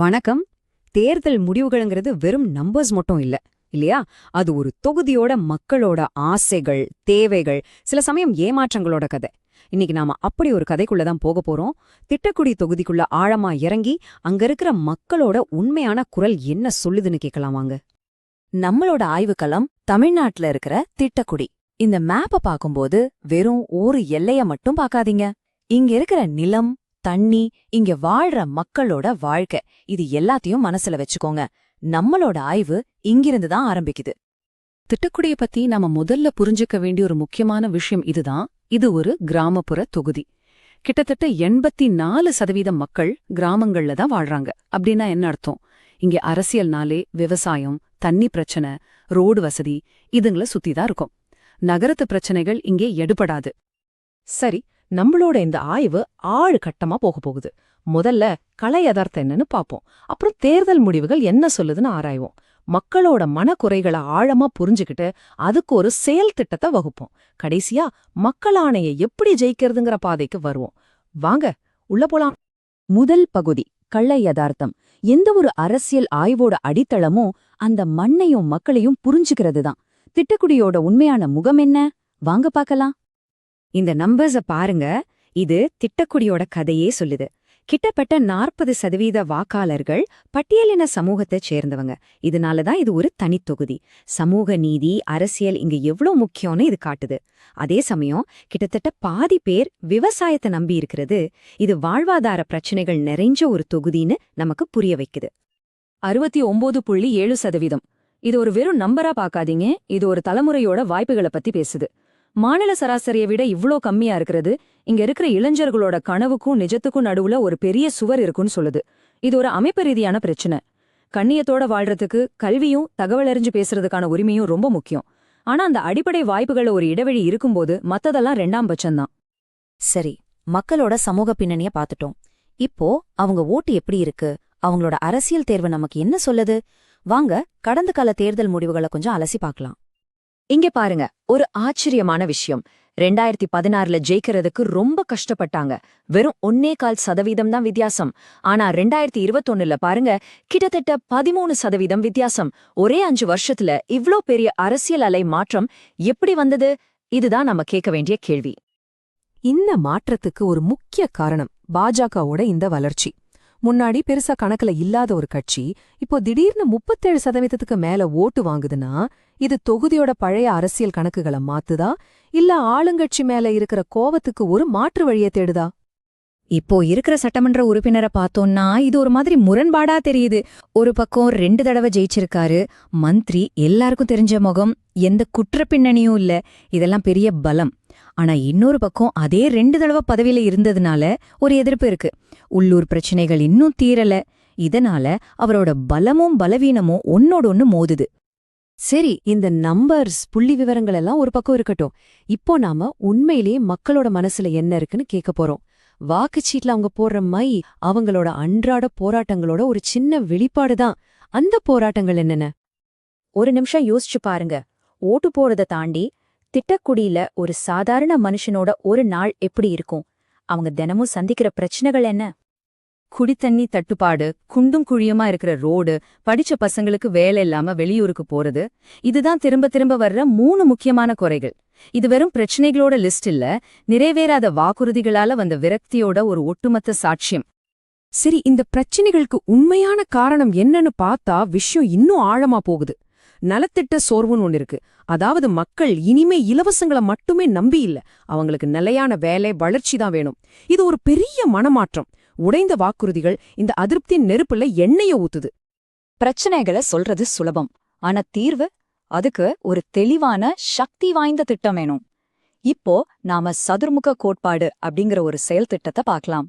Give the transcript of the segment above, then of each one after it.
வணக்கம். தேர்தல் முடிவுகள்ங்கிறது வெறும் நம்பர்ஸ் மட்டும் இல்லையா? அது ஒரு தொகுதியோட மக்களோட ஆசைகள், தேவைகள், சில சமயம் ஏமாற்றங்களோட கதை. இன்னைக்கு நாம அப்படி ஒரு கதைக்குள்ள தான் போக போறோம். திட்டக்குடி தொகுதிக்குள்ள ஆழமா இறங்கி அங்க இருக்கிற மக்களோட உண்மையான குரல் என்ன சொல்லுதுன்னு கேட்கலாம் வாங்க. நம்மளோட ஆய்வுக்களம் தமிழ்நாட்டுல இருக்கிற திட்டக்குடி. இந்த மேப்ப பாக்கும்போது வெறும் ஒரு எல்லைய மட்டும் பாக்காதீங்க. இங்க இருக்கிற நிலம், தண்ணி, இங்க வாழ்ற மக்களோட வாழ்க்கை, இது எல்லாத்தையும் மனசுல வச்சுக்கோங்க. நம்மளோட ஆய்வு இங்கிருந்து தான் ஆரம்பிக்குது. திட்டக்குடிய பத்தி நாம முதல்ல புரிஞ்சுக்க வேண்டிய ஒரு முக்கியமான விஷயம் இதுதான். இது ஒரு கிராமப்புற தொகுதி. கிட்டத்தட்ட 84% மக்கள் கிராமங்கள்ல தான் வாழ்றாங்க. அப்படின்னா என்ன அர்த்தம்? இங்க அரசியல்னாலே விவசாயம், தண்ணி பிரச்சனை, ரோடு வசதி இதுங்கள சுத்திதான் இருக்கும். நகரத்து பிரச்சனைகள் இங்கே எடுபடாது. சரி, நம்மளோட இந்த ஆய்வு ஆழ் கட்டமா போகுது. முதல்ல கலை யதார்த்தம் என்னன்னு பாப்போம். அப்புறம் தேர்தல் முடிவுகள் என்ன சொல்லுதுன்னு ஆராய்வோம். மக்களோட மனக்குறைகளை ஆழமா புரிஞ்சுக்கிட்டு அதுக்கு ஒரு செயல் திட்டத்தை வகுப்போம். கடைசியா மக்கள் ஆணையை எப்படி ஜெயிக்கிறதுங்கிற பாதைக்கு வருவோம். வாங்க உள்ள போலாம். முதல் பகுதி கள்ள யதார்த்தம். எந்த ஒரு அரசியல் ஆய்வோட அடித்தளமும் அந்த மண்ணையும் மக்களையும் புரிஞ்சுக்கிறது தான். திட்டக்குடியோட உண்மையான முகம் என்ன? வாங்க பார்க்கலாம். இந்த நம்பர்ஸ பாருங்க. இது திட்டக்குடியோட கதையே சொல்லுது. கிட்டத்தட்ட 40% வாக்காளர்கள் பட்டியலின சமூகத்தைச் சேர்ந்தவங்க. இதனாலதான் இது ஒரு தனித்தொகுதி. சமூக நீதி, அரசியல் இங்க எவ்வளவு முக்கியம்னு இது காட்டுது. அதே சமயம் கிட்டத்தட்ட பாதி பேர் விவசாயத்தை நம்பி இருக்கிறது. இது வாழ்வாதார பிரச்சனைகள் நிறைஞ்ச ஒரு தொகுதின்னு நமக்கு புரிய வைக்குது. 69.7%. இது ஒரு வெறும் நம்பரா பாக்காதீங்க. இது ஒரு தலைமுறையோட வாய்ப்புகளை பத்தி பேசுது. மாநில சராசரியை விட இவ்ளோ கம்மியா இருக்கிறது இங்க இருக்கிற இளைஞர்களோட கனவுக்கும் நிஜத்துக்கும் நடுவுல ஒரு பெரிய சுவர் இருக்குன்னு சொல்லுது. இது ஒரு அமைப்பு ரீதியான பிரச்சனை. கண்ணியத்தோட வாழ்றதுக்கு கல்வியும் தகவலறிஞ்சு பேசுறதுக்கான உரிமையும் ரொம்ப முக்கியம். ஆனா அந்த அடிப்படை வாய்ப்புகள ஒரு இடைவெளி இருக்கும்போது மத்ததெல்லாம் 2ஆம் பட்சம்தான். சரி, மக்களோட சமூக பின்னணிய பாத்துட்டோம். இப்போ அவங்க ஓட்டு எப்படி இருக்கு? அவங்களோட அரசியல் தேர்வு நமக்கு என்ன சொல்லுது? வாங்க கடந்த கால தேர்தல் முடிவுகளை கொஞ்சம் அலசி பார்க்கலாம். இங்க பாருங்க, ஒரு ஆச்சரியமான விஷயம். 2016ல ஜெயிக்கிறதுக்கு ரொம்ப கஷ்டப்பட்டாங்க. வெறும் 1.25% தான் வித்தியாசம். ஆனா 2021ல பாருங்க, கிட்டத்தட்ட 13% வித்தியாசம். ஒரே 5 வருஷத்துல இவ்ளோ பெரிய அரசியல் அலை மாற்றம் எப்படி வந்தது? இதுதான் நம்ம கேட்க வேண்டிய கேள்வி. இந்த மாற்றத்துக்கு ஒரு முக்கிய காரணம் பாஜகவோட இந்த வளர்ச்சி. முன்னாடி பெருசா கணக்குல இல்லாத ஒரு கட்சி இப்போ திடீர்னு 37% மேல ஓட்டு வாங்குதுன்னா, இது தொகுதியோட பழைய அரசியல் கணக்குகளை மாத்துதா, இல்ல ஆளுங்கட்சி மேல இருக்கிற கோவத்துக்கு ஒரு மாற்று வழியை தேடுதா? இப்போ இருக்கிற சட்டமன்ற உறுப்பினரை பார்த்தோம்னா இது ஒரு மாதிரி முரண்பாடா தெரியுது. ஒரு பக்கம் 2 தடவை ஜெயிச்சிருக்காரு, மந்திரி, எல்லாருக்கும் தெரிஞ்ச முகம், எந்த குற்ற பின்னணியும் இல்ல, இதெல்லாம் பெரிய பலம். ஆனா இன்னொரு பக்கம் அதே 2 தடவை பதவியில இருந்ததுனால ஒரு எதிர்ப்பு இருக்கு. உள்ளூர் பிரச்சனைகள் இன்னும் தீரல. இதனால அவரோட பலமும் பலவீனமும் ஒன்னோட ஒன்னு மோதுது. சரி, இந்த நம்பர்ஸ், புள்ளி விவரங்கள் எல்லாம் ஒரு பக்கம் இருக்கட்டும். இப்போ நாம உண்மையிலேயே மக்களோட மனசுல என்ன இருக்குன்னு கேட்க போறோம். வாக்குச்சீட்ல அவங்க போடுற மை அவங்களோட அன்றாட போராட்டங்களோட ஒரு சின்ன வெளிப்பாடுதான். அந்த போராட்டங்கள் என்னென்ன? ஒரு நிமிஷம் யோசிச்சு பாருங்க. ஓட்டு போறத தாண்டி திட்டக்குடியில ஒரு சாதாரண மனுஷனோட ஒரு நாள் எப்படி இருக்கும்? அவங்க தினமும் சந்திக்கிற பிரச்சனைகள் என்ன? குடித்தண்ணி தட்டுப்பாடு, குண்டும் குழியுமா இருக்கிற ரோடு, படிச்ச பசங்களுக்கு வேலை இல்லாம வெளியூருக்கு போறது, இதுதான் திரும்ப திரும்ப வர்ற 3 முக்கியமான குறைகள். இது வெறும் பிரச்சனைகளோட லிஸ்ட் இல்ல, நிறைவேறாத வாக்குறுதிகளால வந்த விரக்தியோட ஒரு ஒட்டுமொத்த சாட்சியம். சரி, இந்த பிரச்சனைகளுக்கு உண்மையான காரணம் என்னன்னு பார்த்தா விஷயம் இன்னும் ஆழமா போகுது. நலத்திட்ட சோர்வுன்னு ஒன்னு இருக்கு. அதாவது மக்கள் இனிமே இலவசங்களை மட்டுமே நம்பி இல்ல, அவங்களுக்கு நிலையான வேலை, வளர்ச்சி தான் வேணும். இது ஒரு பெரிய மனமாற்றம். உடைந்த வாக்குறுதிகள் இந்த அதிருப்தியின் நெருப்புல எண்ணெய ஊத்துது. பிரச்சனைகளை சொல்றது சுலபம், ஆனா தீர்வு, அதுக்கு ஒரு தெளிவான சக்தி வாய்ந்த திட்டம் வேணும். இப்போ நாம சதுர்முக கோட்பாடு அப்படிங்கிற ஒரு செயல் திட்டத்தை பார்க்கலாம்.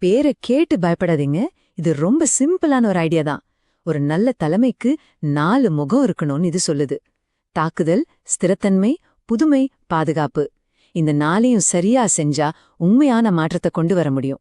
பேரை கேட்டு பயப்படாதீங்க, இது ரொம்ப சிம்பிளான ஒரு ஐடியா தான். ஒரு நல்ல தலைமைக்கு 4 முகம் இருக்கணும்னு இது சொல்லுது. தாக்குதல், ஸ்திரத்தன்மை, புதுமை, பாதுகாப்பு. இந்த 4ஐயும் சரியா செஞ்சா உண்மையான மாற்றத்தை கொண்டு வர முடியும்.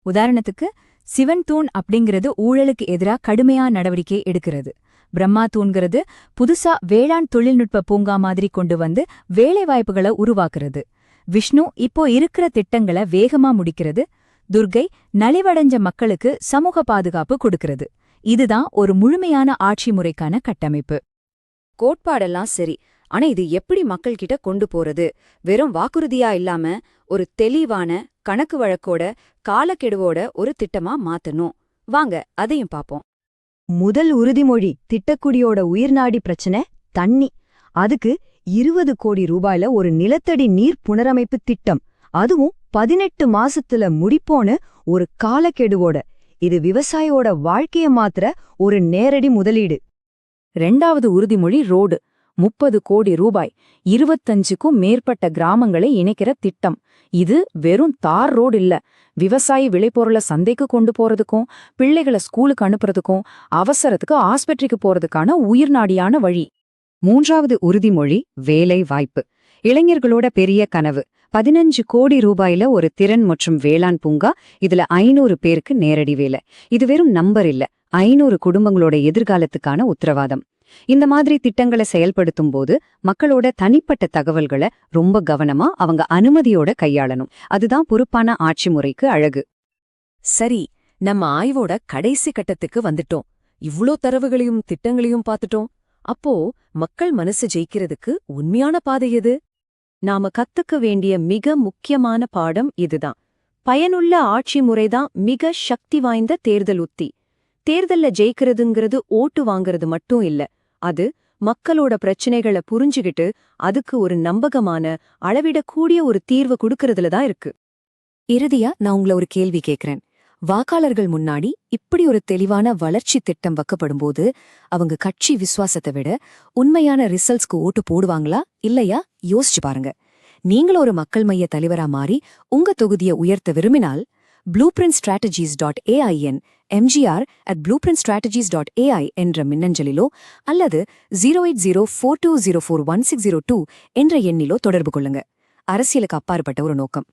உதாரணத்துக்கு சிவன் தூண் அப்படிங்கிறது ஊழலுக்கு எதிரா கடுமையா நடவடிக்கை எடுக்கிறது. பிரம்மா தூண்கிறது புதுசா வேளாண் தொழில்நுட்ப பூங்கா மாதிரி கொண்டு வந்து வேலைவாய்ப்புகளை உருவாக்குறது. விஷ்ணு இப்போ இருக்கிற திட்டங்களை வேகமா முடிக்கிறது. துர்க்கை நலிவடைஞ்ச மக்களுக்கு சமூக பாதுகாப்பு கொடுக்கிறது. இதுதான் ஒரு முழுமையான ஆட்சி முறைக்கான கட்டமைப்பு. கோட்பாடெல்லாம் சரி, ஆனா இது எப்படி மக்கள் கிட்ட கொண்டு போறது? வெறும் வாக்குறுதியா இல்லாம ஒரு தெளிவான கணக்கு வழக்கோட காலக்கெடுவோட ஒரு திட்டமா மாத்தணும். வாங்க அதையும் பாப்போம். முதல் உறுதிமொழி திட்டக்குடியோட உயிர்நாடி பிரச்சனை தண்ணி. அதுக்கு 20 கோடி ரூபாயில ஒரு நிலத்தடி நீர் புனரமைப்பு திட்டம், அதுவும் 18 மாசத்துல முடிப்போன்னு ஒரு காலக்கெடுவோட. இது விவசாயியோட வாழ்க்கைய மாத்திர ஒரு நேரடி முதலீடு. 2வது உறுதிமொழி ரோடு. 30 கோடி ரூபாய், 25க்கும் மேற்பட்ட கிராமங்களை இணைக்கிற திட்டம். இது வெறும் தார் ரோடு இல்ல, விவசாயி விளைபொருளை சந்தைக்கு கொண்டு போறதுக்கும், பிள்ளைகளை ஸ்கூலுக்கு அனுப்புறதுக்கும், அவசரத்துக்கு ஆஸ்பத்திரிக்கு போறதுக்கான உயிர்நாடியான வழி. 3வது உறுதிமொழி வேலை வாய்ப்பு. இளைஞர்களோட பெரிய கனவு. 15 கோடி ரூபாயில ஒரு திறன் மற்றும் வேளாண் பூங்கா. இதுல 500 பேருக்கு நேரடி வேலை. இது வெறும் நம்பர் இல்ல, 500 குடும்பங்களோட எதிர்காலத்துக்கான உத்தரவாதம். இந்த மாதிரி திட்டங்களை செயல்படுத்தும் போது மக்களோட தனிப்பட்ட தகவல்களை ரொம்ப கவனமா அவங்க அனுமதியோட கையாளணும். அதுதான் பொறுப்பான ஆட்சி முறைக்கு அழகு. சரி, நம்ம ஆய்வோட கடைசி கட்டத்துக்கு வந்துட்டோம். இவ்ளோ தரவுகளையும் திட்டங்களையும் பார்த்துட்டோம். அப்போ மக்கள் மனசு ஜெயிக்கிறதுக்கு உண்மையான பாதை எது? நாம கத்துக்க வேண்டிய மிக முக்கியமான பாடம் இதுதான். பயனுள்ள ஆட்சி முறைதான் மிக சக்தி வாய்ந்த தேர்தல் உத்தி. தேர்தல்ல ஜெயிக்கிறதுங்கிறது ஓட்டு வாங்கறது மட்டும் இல்ல, அது மக்களோட பிரச்சனைகளை புரிஞ்சுகிட்டு அதுக்கு ஒரு நம்பகமான, அளவிடக்கூடிய ஒரு தீர்வு கொடுக்கறதுல தான் இருக்கு. இறுதியா நான் உங்களை ஒரு கேள்வி கேட்கிறேன். வாக்காளர்கள் முன்னாடி இப்படி ஒரு தெளிவான வளர்ச்சி திட்டம் வைக்கப்படும்போது அவங்க கட்சி விசுவாசத்தை விட உண்மையான ரிசல்ட்ஸ்க்கு ஓட்டு போடுவாங்களா இல்லையா யோசிச்சு பாருங்க. நீங்களும் ஒரு மக்கள் மைய தலைவரா மாறி உங்க தொகுதியை உயர்த்த விரும்பினால் blueprintstrategies.ain mgr@blueprintstrategies.ai என்ற மின்னஞ்சலிலோ அல்லது 08042041602 என்ற எண்ணிலோ தொடர்பு கொள்ளுங்க. அரசியலுக்கு அப்பாற்பட்ட ஒரு நோக்கம்.